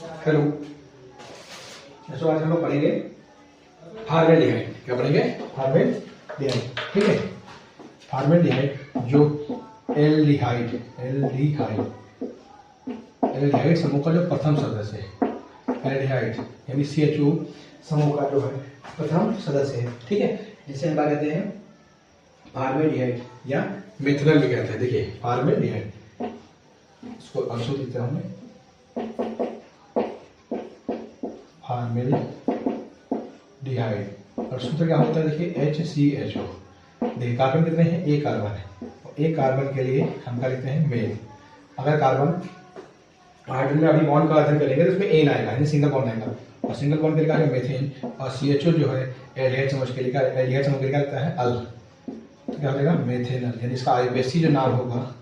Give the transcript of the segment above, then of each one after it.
Hello, तो आज हम लोग पढ़ेंगे फॉर्मेल्डिहाइड। क्या पढ़ेंगे? फॉर्मेल्डिहाइड। ठीक है, फॉर्मेल्डिहाइड जो एल्डिहाइड एल्डिहाइड समूह का जो प्रथम सदस्य है, एल्डिहाइड यानी CHO समूह का जो है प्रथम सदस्य है। ठीक है, जिसे हम क्या कहते हैं? फॉर्मेल्डिहाइड या मिथनॉल भी कहते हैं। देखिए फॉर्मेल्डिहाइड, इसको अंशों देता हूं मैं, फॉर्मेल्डिहाइड और सूत्र क्या होता है? देखिए HCHO। देखिए कार्बन कितने हैं? एक कार्बन है, और एक कार्बन के लिए हम क्या लिखते हैं? मेल। अगर कार्बन हाइड्रोजन में अभी बॉन्ड का अध्ययन करेंगे तो उसमें एन आएगा, यानी सिंगल बॉन्ड आएगा, और सिंगल बॉन्ड के लिए क्या है? मेथेन। और CHO जो है एल्डिहाइड समूह के लिए क्या लिखता है? अल। तो क्या हो जाएगा? मेथेनल। यानी इसका IUPAC जो नाम होगा,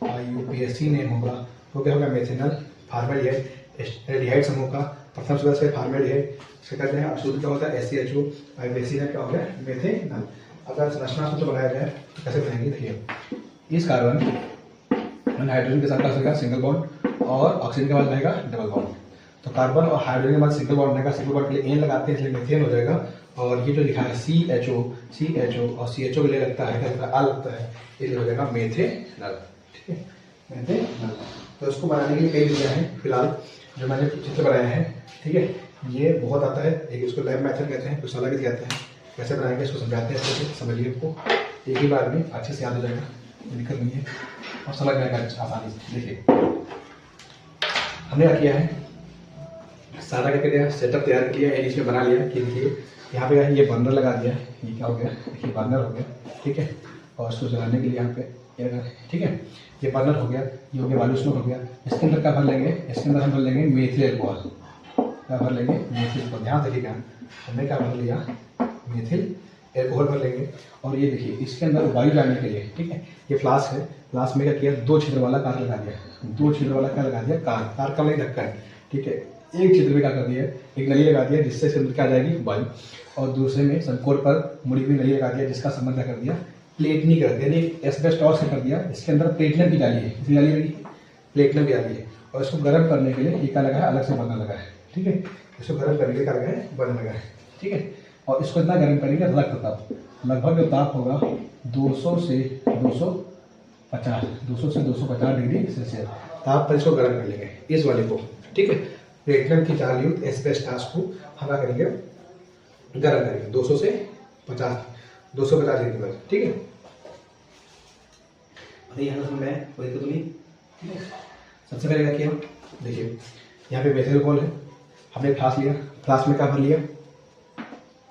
IUPAC नेम होगा, वो क्या होगा? मेथेनल। फॉर्मेल्डिहाइड एल्डिहाइड समूह का प्रथम सदस्य है फॉर्मेल्डिहाइड, इसे कहते हैं। सूत्र क्या होता है? SCHO। IUPAC नेम क्या हो गया? मेथेनल। अगर संरचना सूत्र बनाया जाए तो कैसे बनाएंगे? देखिए, इस कार्बन हाइड्रोजन के साथ क्या होगा? सिंगल बॉन्ड, और ऑक्सीजन के बाद रहेगा डबल बॉन्ड। तो कार्बन और हाइड्रोजन के बाद सिंगल बॉन्ड रहेगा, सिंगल बॉन्ड के लिए एन लगाते हैं, इसलिए मेथेन हो जाएगा। और ये जो लिखा है CHO और CHO के लिए लगता है क्या लगता है? अल लगता है, इसलिए हो जाएगा मेथेनल। ठीक है, मेथेनल। तो इसको बनाने के लिए कई विधियां हैं, फिलहाल जो मैंने चित्र बनाया है। ठीक है, ये बहुत आता है, एक इसको लैब मेथड कहते हैं, कुछ अलग कहते हैं। कैसे बनाएंगे इसको समझाते हैं, अच्छे से समझिए, आपको एक ही बार में अच्छे से याद हो जाएगा, दिक्कत नहीं है और समझ में आएगा आसानी से। देखिए हमने क्या किया है, सारा क्या किया? सेटअप तैयार किया, एडिश में बना लिया कि देखिए यहाँ पे ये बर्नर लगा दिया, ये क्या हो गया? देखिए बर्नर हो गया। ठीक है, और उसको जलाने के लिए यहाँ पे ठीक है, ये बर्नर हो गया, ये हो गया वालू स्मोक हो गया। इसके अंदर क्या भर लेंगे? इसके अंदर हम भर लेंगे मेथिल एल्कोहल। क्या भर लेंगे? Methyl alcohol. ध्यान देखिएगा, हमने क्या भर लिया? मेथिल एल्कोहल भर लेंगे। और ये देखिए इसके अंदर वायु जाने के लिए, ठीक है, ये फ्लास्क है, फ्लास्क में क्या किया? 2 छिद्र वाला कार लगा दिया। 2 छिद्र वाला क्या लगा दिया? कार का नहीं ढक्कन। ठीक है, एक छिद्र में क्या कर दिया? एक नली लगा दिया, जिससे इसके अंदर क्या आ जाएगी? वायु। और दूसरे में संकोर पर मुड़ी हुई नली लगा दिया, जिसका संबंध क्या कर दिया? प्लेटनी कर दिया, यानी एस्बेस्टॉस कर दिया। इसके अंदर प्लेटिनम की जाली है, इसकी जाली लगी, प्लेटिनम की जाली है। और इसको गर्म करने के लिए ये क्या लगा है? अलग से बर्नर लगा है। ठीक है, इसको गर्म करने के लिए क्या लगा है? बर्नर लगा है। ठीक है, और इसको इतना गर्म करेंगे रक्त ताप, लगभग जो ताप होगा 200 से 250 डिग्री सेल्सियस ताप पर इसको गर्म कर लेंगे, इस वाले को। ठीक है, प्लेटिनम की जाली युक्त एस्बेस्टॉस को हम क्या करेंगे? गर्म करेंगे 200 से 250 डिग्री पर। ठीक है, अभी यहाँ से मैं कोई दिक्कत नहीं। ठीक है, सबसे पहले क्या किया? देखिए यहाँ पे मेथिल एल्कोहल है, हमने फ्लास्क लिया, फ्लास्क में क्या भर लिया?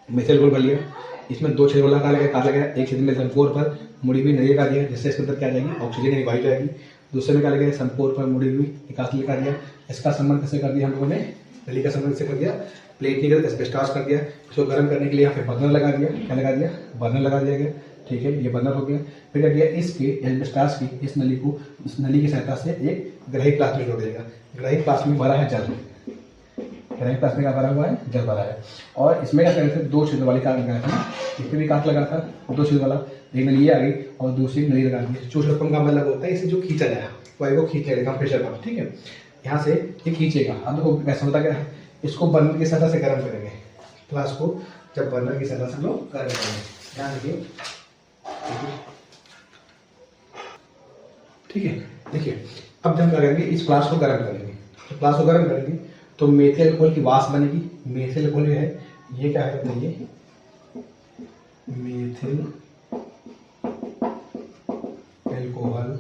मेथिल एल्कोहल भर लिया। इसमें 2 छिद्र वाला कार लगा, एक छिद्र में संपोर पर मुड़ी हुई नली लगा दिया, जिससे इसके अंदर क्या जाएगी? ऑक्सीजन यानी वायु जाएगी। दूसरे में क्या लगा? संपोर पर मुड़ी हुई निकास लगा दिया। इसका संबंध कैसे कर दिया हम लोगों ने? नली का संबंध कैसे कर दिया? प्लेट निकल एस्बेस्टॉस कर दिया। इसको गर्म करने के लिए यहाँ पे बर्नर लगा दिया। क्या लगा दिया? बर्नर लगा दिया गया। ठीक है, ये बर्नर हो गया। फिर क्या किया? इसके एस्बेस्टॉस की इस नली को, इस नली की सहायता से एक ग्राहिक फ्लास्क में जोड़ देगा। ग्राहिक फ्लास्क में भरा है जल, ग्राहिक फ्लास्क में क्या भरा हुआ है? जल भरा है। और इसमें क्या कर रहे थे? 2 छिद्र वाली कार लगाया था, इसमें भी काट लगा था 2 छिद्र वाला, एक नली आ गई और दूसरी नली लगा दी। चूसलपन का मतलब होता है इसे जो खींचा जाए, वायु को खींच लेगा प्रेशर पर। ठीक है, यहाँ से ये खींचेगा। अब देखो कैसा होता क्या है? इसको बर्नर की सहायता से गर्म करेंगे, फ्लास्क को जब बर्नर की सहायता से हम लोग गर्म करेंगे। ध्यान रखिए। ठीक है, देखिए अब जब करेंगे इस फ्लास्क को गर्म करेंगे, तो फ्लास्क को गर्म करेंगे तो मेथिल एल्कोहल की वाष्प बनेगी। मेथिल एल्कोहल जो है ये क्या है? बताइए, मेथिल एल्कोहल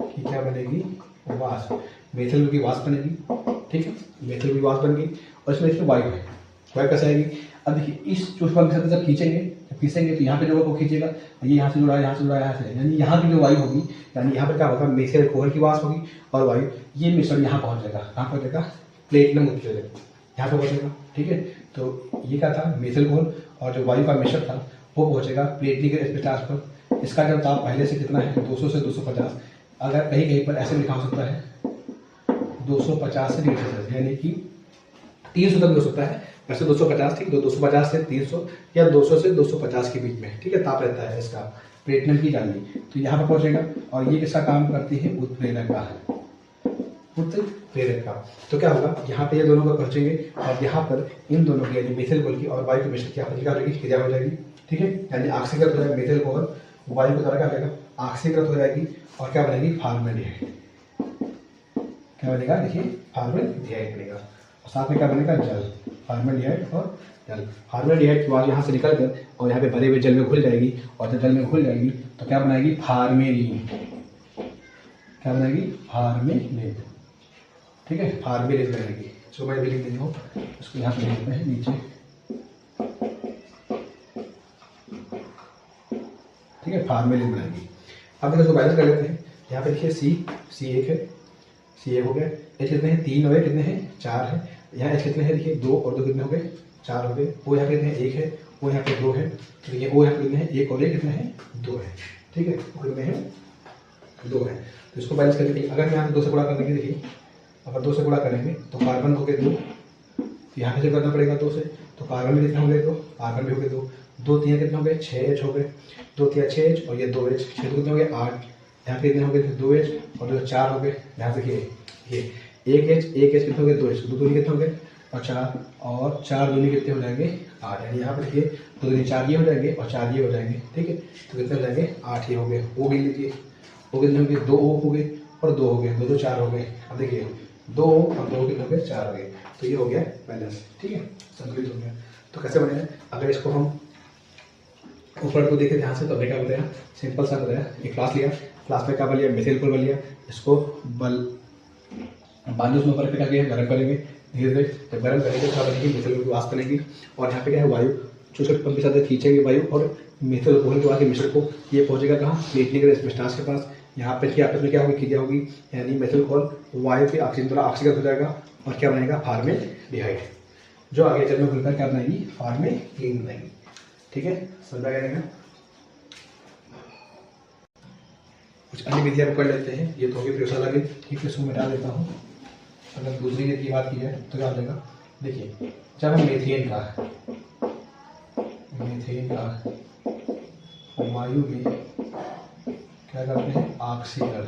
की क्या बनेगी? वाष्प। मेथिल की वाष्प बनेगी। ठीक है, मेथिल की वाष्प बन गई और इसमें वायु है। वायु कैसे आएगी? अब देखिए इस चूसपन के साथ जब खींचेंगे तो यहाँ पे जो को खींचेगा, ये यहाँ से जुड़ा है, यहाँ से जुड़ा है, यहाँ से, यानी यहाँ की जो वायु होगी, यानी यहाँ पे क्या होगा? मेथिल एल्कोहल की वाष्प होगी और वायु, ये मिश्रण यहाँ पहुँच जाएगा। कहाँ पहुँचेगा? प्लेटिनम उत्प्रेरक यहाँ पे पहुँचेगा। ठीक है, तो ये क्या था? मेथिल एल्कोहल और जो वायु का मिश्रण था वो पहुँचेगा प्लेटिनिक एस्बेस्टॉस पर। इसका जो ताप पहले से कितना है? 200 से 250। अगर कहीं कहीं पर ऐसे लिखा हो सकता है 250 डिग्री सेल्सियस, यानी कि 300 तक भी हो सकता है। वैसे 250, ठीक, तो 250 से 300 या 200 से 250 के बीच में, ठीक है, ताप रहता है इसका प्लेटिनम की जाली। तो यहाँ पर पहुँचेगा और ये किसका काम करती है? उत्प्रेरक का। उत्तर प्रेरक का। तो क्या होगा, यहाँ पे ये दोनों का पहुंचेंगे और यहाँ पर इन दोनों की यानी मिथिल कोहल की और वायु के मिश्रण की आपस में क्या हो जाएगी, क्रिया हो जाएगी। ठीक है, यानी ऑक्सीकृत हो जाएगा मिथिल कोहल, वायु के द्वारा क्या बनेगा, ऑक्सीकृत हो जाएगी और क्या बनेगी, फॉर्मेल्डिहाइड। क्या बनेगा, देखिए फॉर्मेल्डिहाइड बनेगा और साथ में क्या बनेगा, जल, फॉर्मेल्डिहाइड और जल। फॉर्मेल्डिहाइड की बात यहाँ से निकल कर और यहाँ पे भरे हुए जल में घुल जाएगी और जब जल में घुल जाएगी तो क्या बनाएगी, फार्मेलिन। क्या बनाएगी, फार्मेलिन। ठीक है, फार्मेलिन बनाएगी। जो मैं भी लिख देता हूँ उसको यहाँ पे लिखते हैं नीचे। ठीक है, फार्मेलिन बनाएगी। अब देखो इसको बैलेंस कर लेते हैं। यहाँ पे देखिए सी एक है, सी एक हो गया। एच कितने हैं, 3 हो गए, कितने हैं, 4 है। यहाँ एच कितने हैं, देखिए 2 और 2 कितने हो गए, 4 हो गए। ओ यहाँ पे कितने हैं, 1 है, ओ यहाँ पे 2 है। तो देखिए ओ यहाँ पे कितने हैं, 1 और 1 कितने हैं, 2 है। ठीक है, ओ कितने हैं, 2 है। तो इसको बैलेंस करके देखिए, अगर यहाँ पे 2 से गुणा कर देंगे, देखिए अगर 2 से गुणा करेंगे तो कार्बन हो गए 2, यहाँ पे जो करना पड़ेगा 2 से, तो कार्बन भी कितने हो गए, 2, कार्बन भी हो गए 2, 2 3 कितने हो गए, 6H हो गए, 2 3 6H और ये 2H, 6 कितने हो गए, 8। यहाँ पे कितने हो गए, 2H और 2 4 हो गए। यहाँ देखिए ये 1H कितने हो गए, 2H, 2 दूनी कितने हो गए और 4, और 4 दूनी कितने हो जाएंगे, 8। यानी यहाँ पे देखिए 2 दूनी 4 ये हो जाएंगे और 4 ये हो जाएंगे। ठीक है, तो कितने हो जाएंगे, 8 ये हो गए। ओ गिन लीजिए, ओ कितने हो गए, 2 ओ हो गए और 2 हो गए, 2 2 4 हो गए। अब देखिए 2 और 2 कितने हो गए, 4 हो गए। तो ये हो गया बैलेंस। ठीक है, संतुलित हो गया। तो कैसे बनेगा, अगर इसको हम ऊपर को देखें ध्यान से तो हमने क्या बताया, सिंपल सा बताया। एक क्लास लिया, क्लास में क्या बन लिया, मिथिल कोहल बन लिया। इसको बालूस में ऊपर पे क्या किया, गर्म करेंगे धीरे धीरे। जब गर्म करेंगे तो क्या बनेगी, मिथिल कोहल की वाष्प बनेगी। और यहाँ पे क्या है, वायु छोटे छोटे पंप के साथ खींचेंगे वायु और मिथिल कोहल के बाद मिश्रण को ये पहुंचेगा कहाँ, प्लेटिनिक स्टार्च के पास। यहाँ पे क्या आपस में क्या होगी, क्रिया होगी, यानी मिथिल कोहल वायु के ऑक्सीजन द्वारा ऑक्सीकृत हो जाएगा और क्या बनेगा, फॉर्मेल्डिहाइड, जो आगे जल में घुलकर क्या बनाएगी, फॉर्मेलिन बनाएगी। ठीक है, समझ आ गया। कुछ अन्य विधियां पढ़ लेते हैं, ये तो होगी प्रयोगशाला की। ठीक है, इसको मिटा देता हूँ। अगर दूसरी विधि की बात की जाए तो क्या हो जाएगा, देखिए जब हम मीथेन का वायु में क्या करते हैं, ऑक्सीकरण,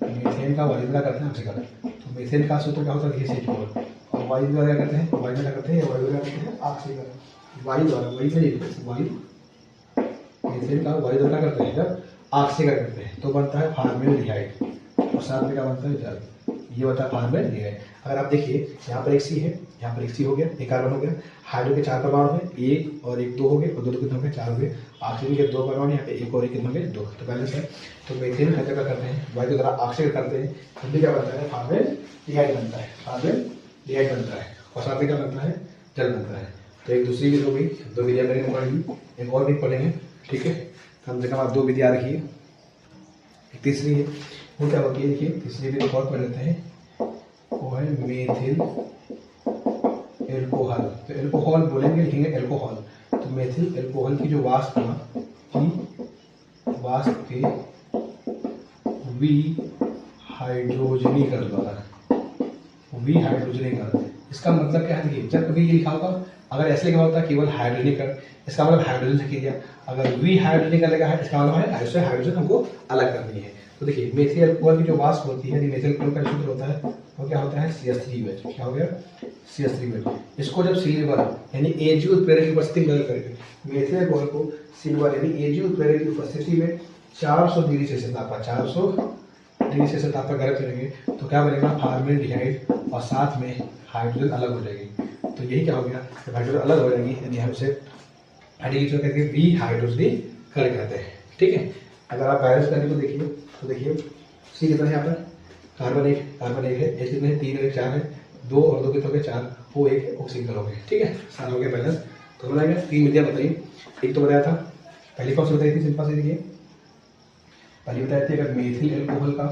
मीथेन का वायु में क्या करते हैं, ऑक्सीकरण। तो मीथेन का सूत्र क्या होता है, देखिए C4, और वायु द्वारा क्या करते हैं, वायु में क्या करते हैं, वायु क्या करते हैं, ऑक्सीकरण। वायु द्वारा, वायु मीथेन का वायु द्वारा करते हैं, जब ऑक्सीकरण करते हैं तो बनता है फॉर्मेल्डिहाइड और साथ में क्या बनता है, जल। ये होता है फॉर्मेल्डिहाइड। अगर आप देखिए यहाँ पर एक C है, यहाँ पर एक C हो गया, एक कार्बन हो गया। हाइड्रोजन के 4 परमाणु है, 1 और 1 2 हो गए और 2 कितने हो गए, 4 हो गए। ऑक्सीजन के 2 परमाणु, यहाँ पे 1 और 1 कितने हो गए, 2। तो बैलेंस है। तो मीथेन खाते क्या करते हैं, वायु की तरह ऑक्सीकरण करते हैं, फिर क्या बनता है, फॉर्मेल्डिहाइड बनता है, फॉर्मेल्डिहाइड बनता है और साथ में क्या बनता है, जल बनता है। तो एक दूसरी विधि हो गई, 2 विधियां मेरे को पढ़ेंगी, एक और भी पढ़ेंगे। ठीक है, कम से कम आप 2 विधि याद रखिए। एक तीसरी है, वो क्या होती है, देखिए तीसरी विधि और पढ़ लेते हैं, वो है मेथिल एल्कोहल। तो एल्कोहल बोलेंगे, लिखेंगे एल्कोहल। तो मेथिल एल्कोहल की जो वाष्प के विहाइड्रोजनीकरण द्वारा, विहाइड्रोजनीकरण, इसका मतलब क्या है, देखिए जब कभी ये लिखा होगा, अगर ऐसे लिखा होता है केवल हाइड्रोजनीकरण, इसका मतलब हाइड्रोजन से किया। अगर विहाइड्रोजनीकरण लगा है, इसका मतलब है इससे हाइड्रोजन हमको अलग करनी है। तो देखिए मेथिल एल्कोहल की जो वाष्प होती है, मेथिल एल्कोहल का सूत्र होता है वो क्या होता है, CH3OH। क्या हो गया, CH3OH। इसको जब सिल्वर यानी Ag उत्प्रेरक की उपस्थिति में करेंगे, मेथिल एल्कोहल को सिल्वर यानी Ag उत्प्रेरक की उपस्थिति में 400 डिग्री सेल्सियस ताप पर, 400 डिग्री सेल्सियस ताप पर गर्म करेंगे तो क्या बनेगा, फॉर्मेल्डिहाइड और साथ में हाइड्रोजन अलग हो जाएगी। तो यही क्या हो गया, जब हाइड्रोजन अलग हो जाएगी यानी हम उसे हाइड्रोजन करके विहाइड्रोजनीकरण कहते हैं। ठीक है, अगर आप बैलेंस करें तो देखिए C कितना है, यहाँ पर कार्बन एक है, H कितने हैं, 3 और 1 4 है, 2 और 2 कितने हो गए, 4, O 1 है, ऑक्सीजन हो गए। ठीक है, सारा हो गया बैलेंस। तो हम बनाएंगे 3 विधियां बताइए। एक तो बताया था, पहली कौन सी बताई थी, सिंपल से देखिए पहली बताई थी, अगर मेथिल एल्कोहल का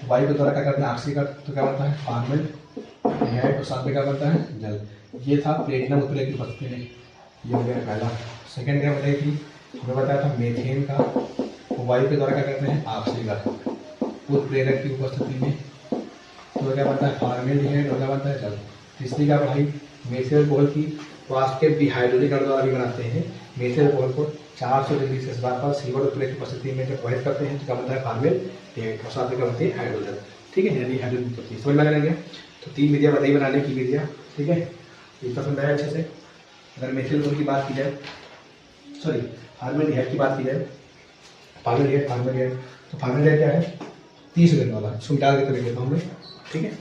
वायु के द्वारा क्या करते हैं, ऑक्सीकरण, तो क्या बनता है, फॉर्मेल्डिहाइड और साथ में क्या बनता है, जल। ये था प्लेटिनम उत्प्रेरक की उपस्थिति में, ये हो गया पहला। सेकेंड क्या बताई थी, हमें बताया था मेथेन का वायु के द्वारा क्या करते हैं, ऑक्सीकरण उत्प्रेरक की उपस्थिति में, तो क्या बनता है, फॉर्मेल्डिहाइड और क्या बनता है, जल। तीसरी का भाई मेथिल एल्कोहल की वाष्प के विहाइड्रोजनीकरण द्वारा भी बनाते हैं, मेथिल एल्कोहल को 400 डिग्री से बार पर CO2 प्लेट की उपस्थिति में जब प्रभावित करते हैं तो क्या बनता है फॉर्मेल्डिहाइड, और साथ में क्या बनती है हाइड्रोजन। ठीक है, यानी हाइड्रोजन होती है। समझ में आ गया? तो 3 विधियाँ बताई बनाने की विधियाँ। ठीक है, ये पसंद आया अच्छे से। अगर मेथिल ग्रुप की बात की जाए, सॉरी फॉर्मेल्डिहाइड की बात की जाए, फॉर्मेल्डिहाइड तो फॉर्मेल्डिहाइड क्या है 30 ग्रेड वाला, इसको मिटा के कर देता हूँ मैं। ठीक है,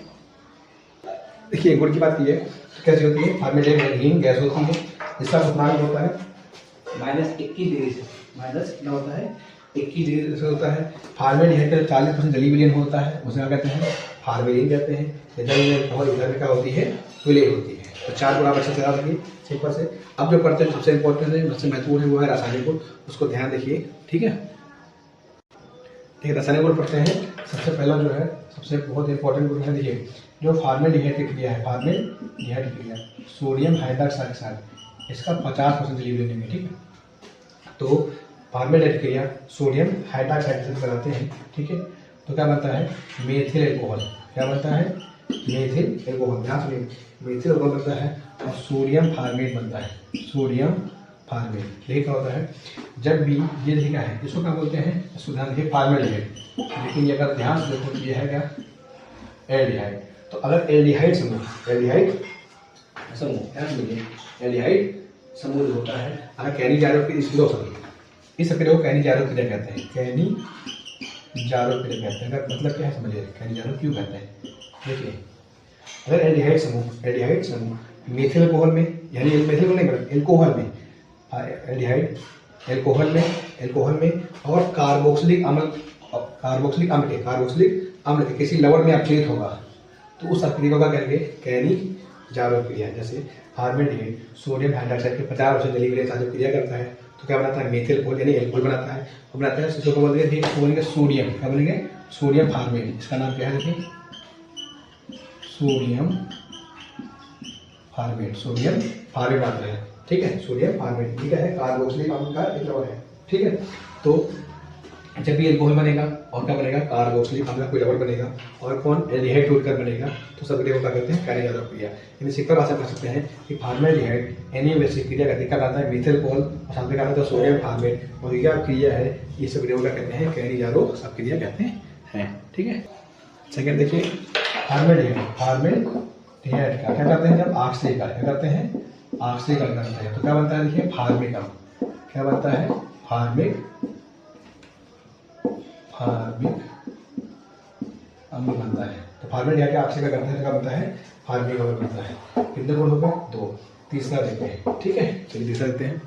देखिए गुड़ की बात की जाए तो कैसे होती है, फॉर्मेल्डिहाइड रंगीन गैस होती है जिसका तापमान होता है -21 डिग्री से, माइनस कितना होता है 21 डिग्री से होता है। फॉर्मेल्डिहाइड का 40% जलीय विलयन होता है, उसे क्या कहते हैं फॉर्मेलिन कहते हैं। और इधर में क्या होती है विलय होती है। तो 4 गुण आप अच्छे से याद रखिए सिंपल से। अब जो करते हैं सबसे इंपॉर्टेंट है, सबसे महत्वपूर्ण है वो है रासायनिक गुण, उसको ध्यान देखिए। ठीक है, ठीक है, रासायनिक गुण पढ़ते हैं। सबसे पहला जो है सबसे बहुत इंपॉर्टेंट गुण है, देखिए जो फॉर्मेल्डिहाइड की क्रिया है, फॉर्मेल्डिहाइड की क्रिया सोडियम हाइड्रॉक्साइड, इसका 50% जलीय विलयन है। ठीक है, तो फॉर्मेल्डिहाइड क्रिया सोडियम हाइड्रॉक्साइड से बनाते हैं। ठीक है, तो क्या बनता है मेथिल एल्कोहल, क्या बनता है मेथिल एल्कोहल, ध्यान सुनिए मेथिल एल्कोहल बनता है और सोडियम फॉर्मेट बनता है, सोडियम फॉर्मेट। देखिए क्या होता है जब भी ये देखा है इसको क्या बोलते हैं, इसको ध्यान देखिए फॉर्मेल्डिहाइड, लेकिन ये अगर ध्यान से देखो ये है क्या एल्डिहाइड। तो अगर एल्डिहाइड समूह ध्यान सुनिए एल्डिहाइड समूह होता है, अगर कैनी जारो की इस प्रक्रिया को कैनी जारो क्रिया कहते हैं, कैनी जारो क्रिया कहते हैं। अगर मतलब क्या है समझिए, कैनी जारो क्यों कहते हैं। देखिए अगर एल्डिहाइड समूह मेथिल एल्कोहल में, यानी मेथिल नहीं एल्कोहल में, एल्डिहाइड एल्कोहल में और कार्बोक्सिलिक अम्ल के किसी लवण में अपचयित होगा तो उस अक्रिया को क्या कहेंगे कैनी जारो क्रिया। जैसे फॉर्मेल्डिहाइड सोडियम हाइड्रॉक्साइड के 50% जलीय विलयन के साथ जब क्रिया करता है तो क्या बनाता है मेथिल एल्कोहल यानी एल्कोहल बनाता है, वो बनाता है इसको बोलेंगे सोडियम, क्या बोलेंगे सोडियम फॉर्मेट। इसका नाम क्या है देखिए सोडियम फॉर्मेट बनाता है। ठीक है, सोडियम फॉर्मेट ठीक है, कार्बोक्सिलिक अम्ल का एक लवण है। ठीक है, तो जब भी एल्कोहल बनेगा और क्या बनेगा कार्बोक्सिलिक अम्ल का कोई लवण बनेगा और कौन एल्डिहाइड टूटकर बनेगा तो सब क्रिया को क्या कहते हैं कैनी जारो क्रिया। यानी सिंपल भाषा कह सकते हैं कि फॉर्मेल्डिहाइड एनिवेसिक क्रिया करके क्या बनाता है मेथिल एल्कोहल और साथ में क्या बनाता है सोडियम फॉर्मेट, और ये क्या क्रिया है ये सब क्रिया को क्या कहते हैं कैनी जारो सब क्रिया कहते हैं। ठीक है, सेकेंड देखिए फॉर्मेल्डिहाइड का क्या करते हैं जब ऑक्सीकरण क्या करते हैं ऑक्सीकरण करते हैं तो क्या बनता है देखिए फार्मिक अम्ल, क्या बनता है फार्मिक अम्ल बनता है। तो फॉर्मेल्डिहाइड का ऑक्सीकरण करते हैं तो क्या बनता है फार्मिक अम्ल बनता है। कितने गुण हो गए 2, तीसरा देखते हैं। ठीक है, चलिए तीसरा देखते हैं।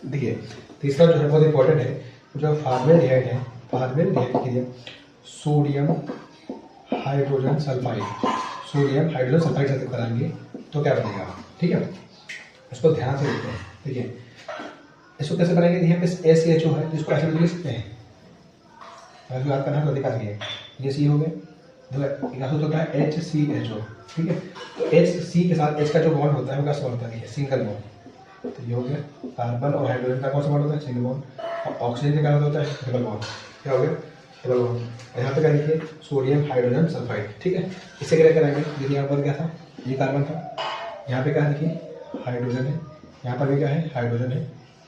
देखिए तीसरा जो है बहुत इंपॉर्टेंट है, जो फॉर्मेल्डिहाइड है फॉर्मेल्डिहाइड के लिए सोडियम हाइड्रोजन सल्फाइड से कराएंगे तो क्या बनेगा। ठीक है, इसको ध्यान से देखते हैं। देखिए इसको कैसे बनाएंगे, यहाँ पे SCHO है तो इसको ऐसे लिख सकते हैं, अगर बात करना है तो दिखा सकें ये C हो गए, क्या होता है HCHO। ठीक है, तो HC के साथ H का जो बॉन्ड होता है वो कैसे होता है सिंगल बॉन्ड, तो ये हो गया कार्बन और हाइड्रोजन का कौन सा बॉन्ड होता है सिंगल बॉन्ड, और ऑक्सीजन का क्या होता है डबल बॉन्ड, क्या हो गया डबल बॉन्ड। यहाँ पे क्या लिखिए सोडियम हाइड्रोजन सल्फाइड। ठीक है, इसे क्या करेंगे देखिए यहाँ पर क्या था ये कार्बन था, यहाँ पे क्या देखिए हाइड्रोजन है, यहाँ पर भी क्या है हाइड्रोजन है,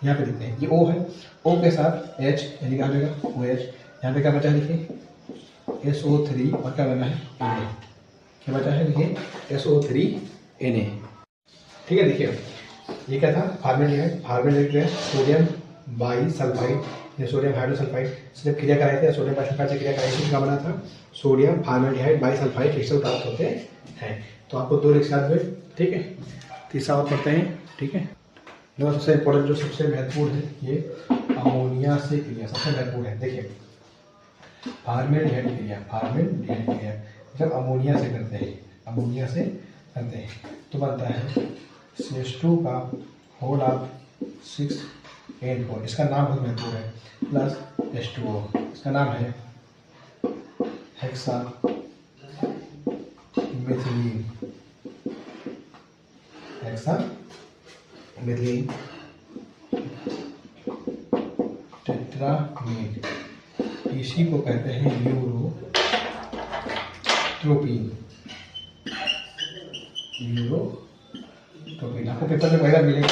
यहाँ पे देखते हैं ये O है, O के साथ H यानी क्या हो जाएगा OH, यहाँ पे क्या बचा है देखिए SO3 और क्या बना है Na, क्या बचा है देखिए SO3Na। ठीक है, देखिए ये क्या था फॉर्मेल्डिहाइड सोडियम बाइसल्फाइड या सोडियम हाइड्रोसल्फाइड से क्रिया कराई थी, सोडियम बाइसल्फाइड से क्रिया कराई थी, क्या बना था सोडियम फॉर्मेल्डिहाइड बाइसल्फाइड क्रिस्टल प्राप्त होते हैं। तो आपको 2 रिक्शा हुए। ठीक है, तीसरा और पढ़ते हैं। ठीक है, जो सबसे इम्पोर्टेंट जो सबसे महत्वपूर्ण है ये अमोनिया से क्रिया सबसे महत्वपूर्ण है। देखिए फॉर्मेल्डिहाइड क्रिया जब अमोनिया से करते हैं तो बनता है CH2 का होल ऑफ 6N4, इसका नाम बहुत महत्वपूर्ण है, प्लस H2O, इसका नाम है हेक्सामेथिलीन टेट्रामीन, इसी को कहते हैं यूरोट्रोपिन। आपको पेपर में वगैरह मिलेगा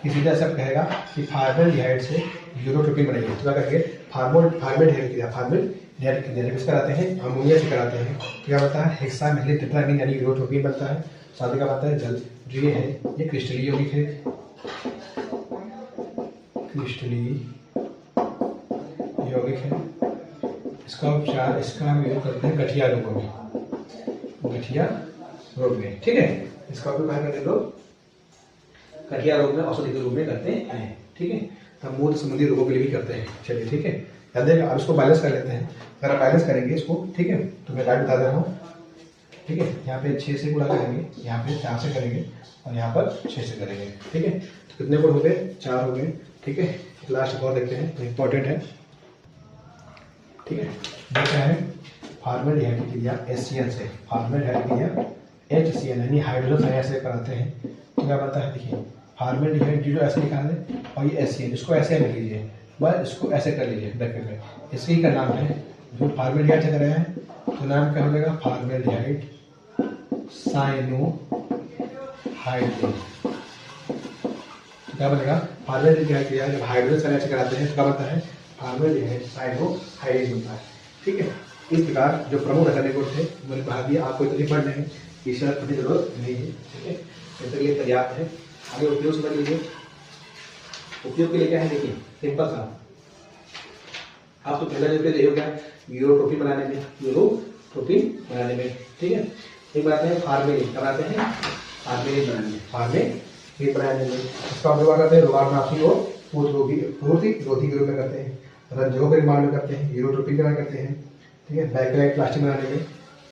कि सीधा सब कहेगा कि फॉर्मेल्डिहाइड से यूरोट्रोपिन बनेगी। तो क्या करेंगे, फॉर्मेल्डिहाइड किस कराते हैं, अमोनिया से कराते हैं। तो क्या बनता है, हेक्सामेथिल टेट्रामीन यानी यूरोट्रोपिन बनता है। साथ ही क्या बनता है, जल। जो ये है ये क्रिस्टलीय यौगिक है, क्रिस्टलीय यौगिक है। इसका उपचार, इसका हम यूज करते हैं गठिया रोगों में, गठिया रोग में, ठीक है। इसका उपयोग करते हैं लोग गठिया रोग में औषधि के रूप में करते हैं, ठीक है। हम मूत्र संबंधी रोगों के लिए भी करते हैं। चलिए ठीक है, याद है। अब इसको बैलेंस कर लेते हैं। अगर आप बैलेंस करेंगे इसको, ठीक है, तो मैं लाइट बता दे रहा हूँ, ठीक है। यहाँ पे 6 से गुणा करेंगे, यहाँ पे 4 से करेंगे और यहाँ पर 6 से करेंगे, ठीक है। तो कितने गुण हो गए, 4 हो गए, ठीक है। लास्ट और देखते हैं, इंपॉर्टेंट है, ठीक है। देखा है फॉर्मेल्डिहाइड की क्रिया HCl से, फॉर्मेल्डिहाइड की क्रिया HCl यानी हाइड्रोजन आयन से कराते हैं। तो क्या बनता है, देखिए फॉर्मेल्डिहाइड जो ऐसे लिखा है और ये HCl, इसको ऐसे लिख लीजिए, बस इसको ऐसे कर लीजिए ब्रैकेट में। इसी का नाम है, जो फॉर्मेल्डिहाइड से कर रहे हैं तो नाम क्या हो जाएगा, फॉर्मेल्डिहाइड साइनोहाइड्रिन। क्या बनेगा, फॉर्मेल्डिहाइड क्रिया जब हाइड्रोजन आयन से कराते हैं तो क्या बनता है, फॉर्मेल्डिहाइड साइनोहाइड्रिन बनता है, ठीक है। इस प्रकार जो प्रमुख रासायनिक गुण थे मैंने कहा दिया, आपको इतनी पढ़ लेंगे, इस तरह पढ़ने की जरूरत नहीं है, ठीक है। इसके लिए पर्याप्त है। आगे उपयोग समझ लीजिए। उपयोग के लिए क्या है, देखिए सिंपल सा, आप तो पहले जो हो गया यूरोट्रोपिन बनाने में, यूरोट्रोपिन बनाने में, ठीक है। एक बात है फार्मेलिन बनाते हैं, फार्मेलिन बनाने में, फार्मेलिन बनाने में इसका उपयोग करते हैं रोगाणुनाशी और पूर्ति रोधी के रूप में करते हैं, रंजकों के निर्माण में करते हैं, यूरोट्रोपिन का करते हैं, ठीक है। बैकलाइट प्लास्टिक बनाने में